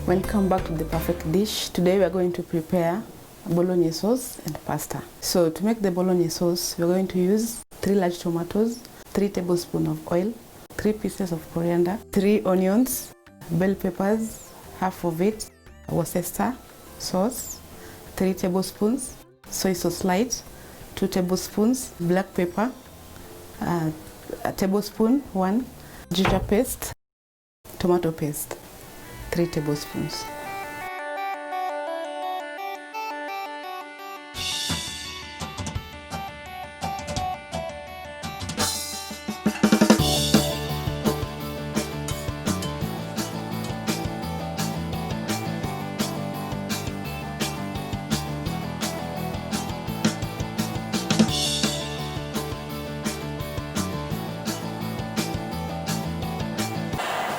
Welcome back to the perfect dish. Today we are going to prepare Bolognese sauce and pasta. So to make the Bolognese sauce, we're going to use 3 large tomatoes, 3 tablespoons of oil, 3 pieces of coriander, 3 onions, bell peppers, half of it, Worcester sauce, 3 tablespoons, soy sauce light, 2 tablespoons, black pepper, a tablespoon, 1, ginger paste, tomato paste, 3 tablespoons.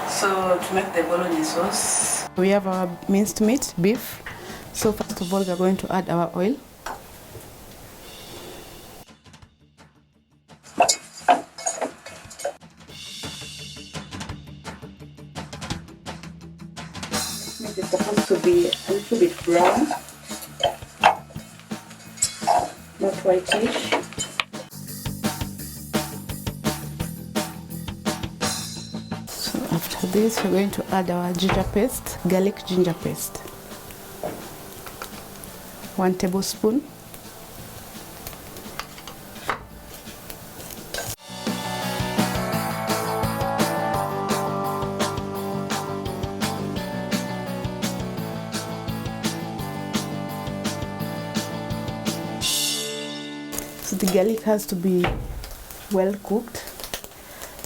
So to make the Bolognese sauce, we have our minced meat, beef. So first of all, we are going to add our oil. Make it supposed to be a little bit brown, not whitish. After this, we're going to add our ginger paste, garlic ginger paste. 1 tablespoon. So the garlic has to be well cooked.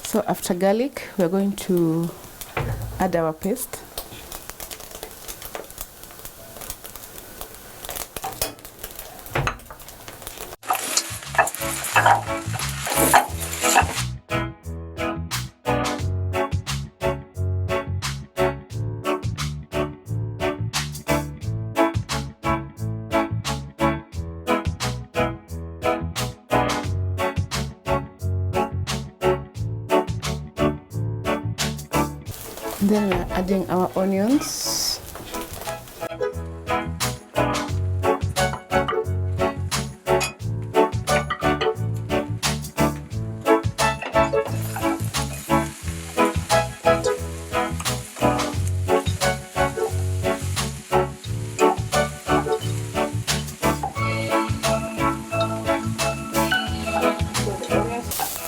So after garlic, we're going to add our paste. Then we are adding our onions.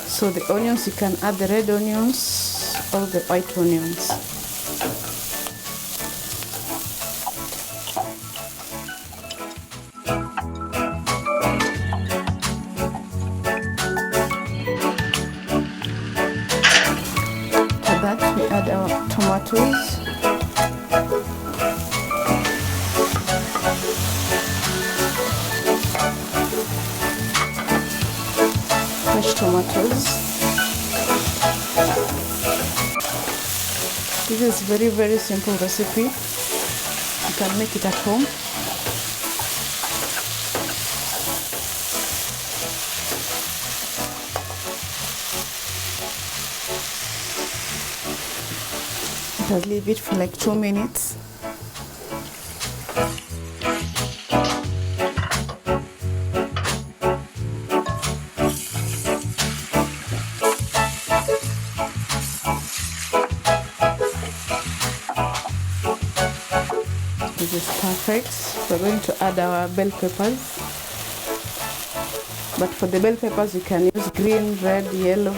So the onions, you can add the red onions or the white onions. After that, we add our tomatoes. Fresh tomatoes. This is very simple recipe. You can make it at home. Just leave it for like 2 minutes. This is perfect. We're going to add our bell peppers. But for the bell peppers, you can use green, red, yellow.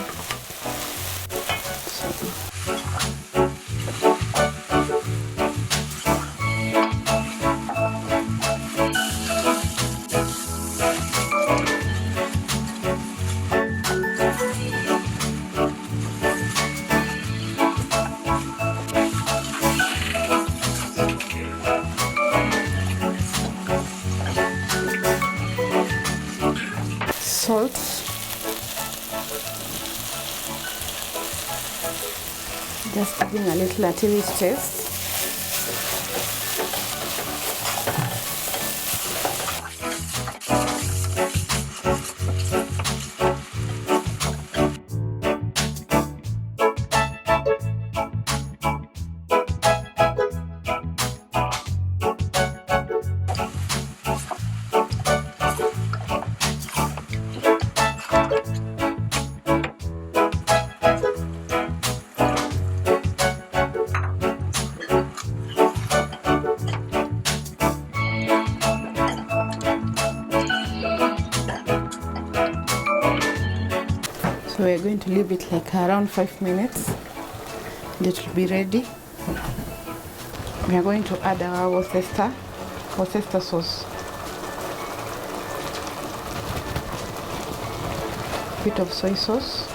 Salt, just adding a little until it tastes. So we're going to leave it like around 5 minutes and it will be ready. We are going to add our Worcester sauce. Bit of soy sauce,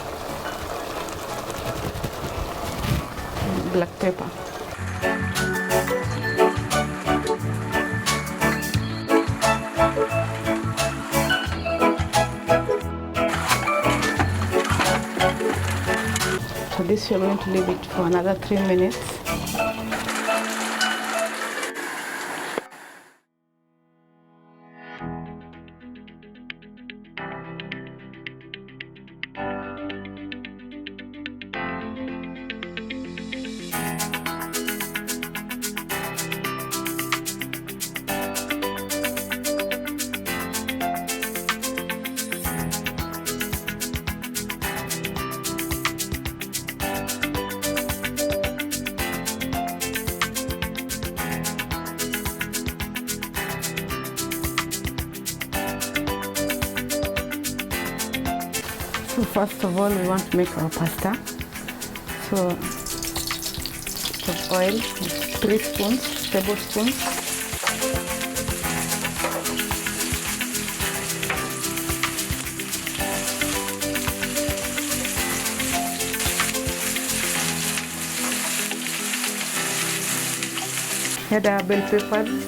and black pepper. So this we're going to leave it for another 3 minutes. So first of all, we want to make our pasta. So of oil, 3 tablespoons. Add our bell peppers.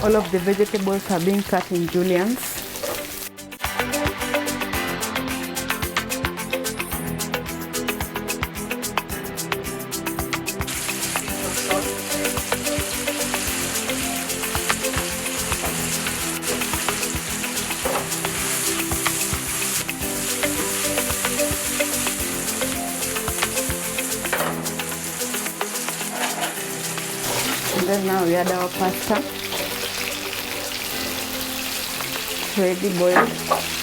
All of the vegetables are being cut in juliennes. And then now we add our pasta. Ready boiled.